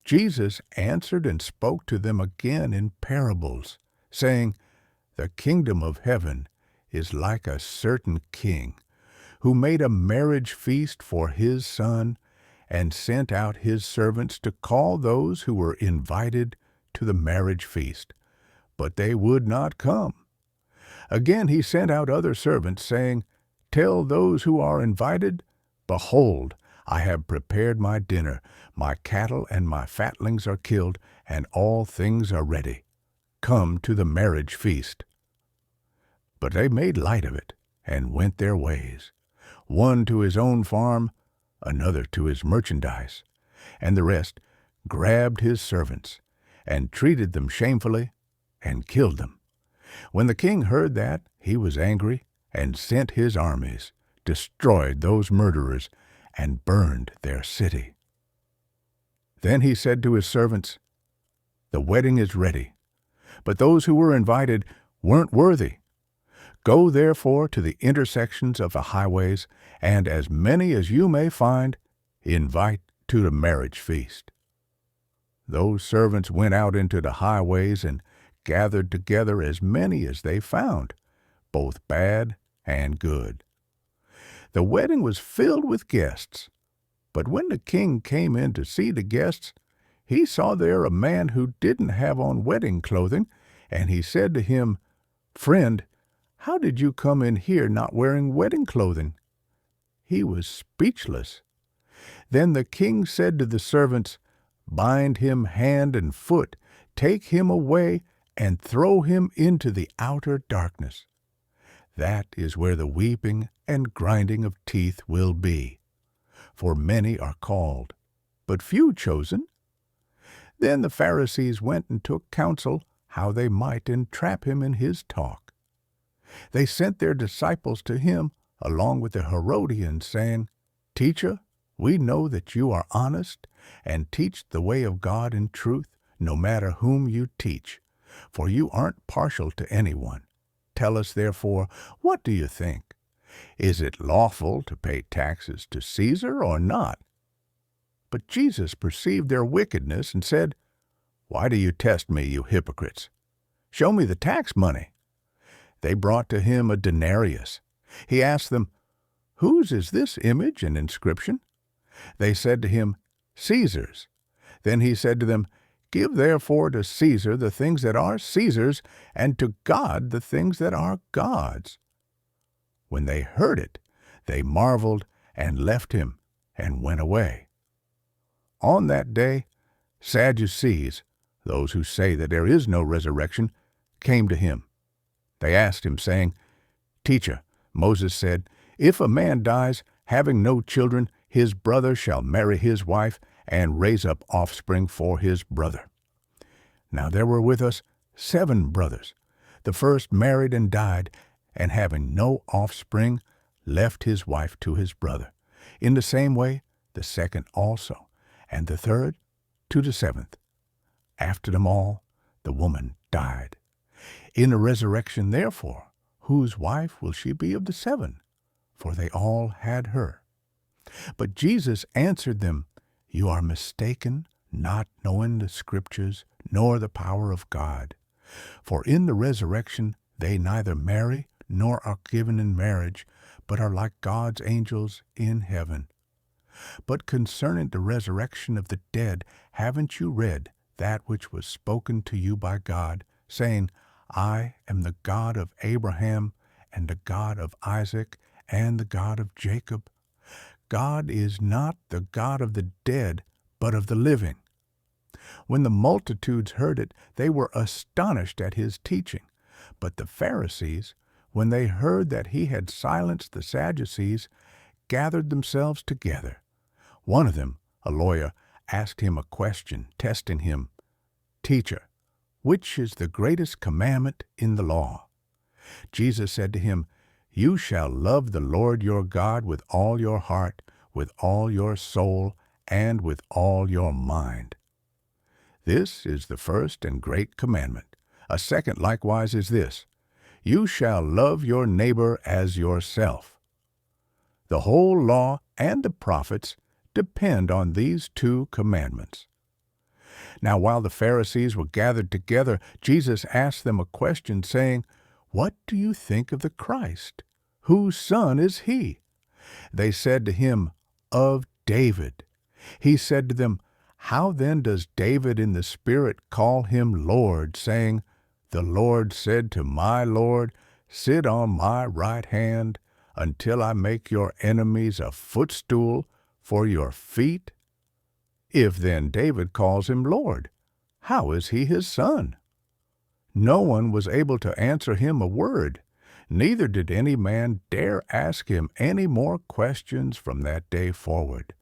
Jesus answered and spoke to them again in parables, saying, The kingdom of heaven is like a certain king, who made a marriage feast for his son, and sent out his servants to call those who were invited to the marriage feast. But they would not come. Again he sent out other servants, saying, Tell those who are invited, Behold, I have prepared my dinner, my cattle and my fatlings are killed, and all things are ready. Come to the marriage feast. But they made light of it, and went their ways, one to his own farm, another to his merchandise, and the rest grabbed his servants, and treated them shamefully, and killed them. When the king heard that, he was angry, and sent his armies, destroyed those murderers, and burned their city. Then he said to his servants, The wedding is ready, but those who were invited weren't worthy. Go therefore to the intersections of the highways, and as many as you may find, invite to the marriage feast. Those servants went out into the highways and gathered together as many as they found, both bad and good. The wedding was filled with guests, but when the king came in to see the guests, he saw there a man who didn't have on wedding clothing, and he said to him, Friend, how did you come in here not wearing wedding clothing? He was speechless. Then the king said to the servants, Bind him hand and foot, take him away, and throw him into the outer darkness. That is where the weeping and grinding of teeth will be. For many are called, but few chosen. Then the Pharisees went and took counsel how they might entrap him in his talk. They sent their disciples to him along with the Herodians, saying, Teacher, we know that you are honest and teach the way of God in truth, no matter whom you teach, for you aren't partial to anyone. Tell us, therefore, what do you think? Is it lawful to pay taxes to Caesar or not? But Jesus perceived their wickedness and said, Why do you test me, you hypocrites? Show me the tax money. They brought to him a denarius. He asked them, Whose is this image and inscription? They said to him, Caesar's. Then he said to them, Give therefore to Caesar the things that are Caesar's, and to God the things that are God's. When they heard it, they marveled and left him and went away. On that day, Sadducees, those who say that there is no resurrection, came to him. They asked him, saying, Teacher, Moses said, If a man dies, having no children, his brother shall marry his wife, and raise up offspring for his brother. Now there were with us 7 brothers. The first married and died, and having no offspring, left his wife to his brother. In the same way, the second also, and the third to the 7th. After them all, the woman died. In the resurrection, therefore, whose wife will she be of the 7? For they all had her. But Jesus answered them, You are mistaken, not knowing the Scriptures, nor the power of God. For in the resurrection they neither marry nor are given in marriage, but are like God's angels in heaven. But concerning the resurrection of the dead, haven't you read that which was spoken to you by God, saying, I am the God of Abraham, and the God of Isaac, and the God of Jacob? God is not the God of the dead, but of the living. When the multitudes heard it, they were astonished at his teaching. But the Pharisees, when they heard that he had silenced the Sadducees, gathered themselves together. One of them, a lawyer, asked him a question, testing him, Teacher, which is the greatest commandment in the law? Jesus said to him, You shall love the Lord your God with all your heart, with all your soul, and with all your mind. This is the first and great commandment. A second likewise is this, You shall love your neighbor as yourself. The whole law and the prophets depend on these 2 commandments. Now while the Pharisees were gathered together, Jesus asked them a question, saying, "What do you think of the Christ? Whose son is he?" They said to him, "Of David." He said to them, "How then does David in the Spirit call him Lord, saying, 'The Lord said to my Lord, Sit on my right hand until I make your enemies a footstool for your feet'? If then David calls him Lord, how is he his son?" No one was able to answer him a word, neither did any man dare ask him any more questions from that day forward.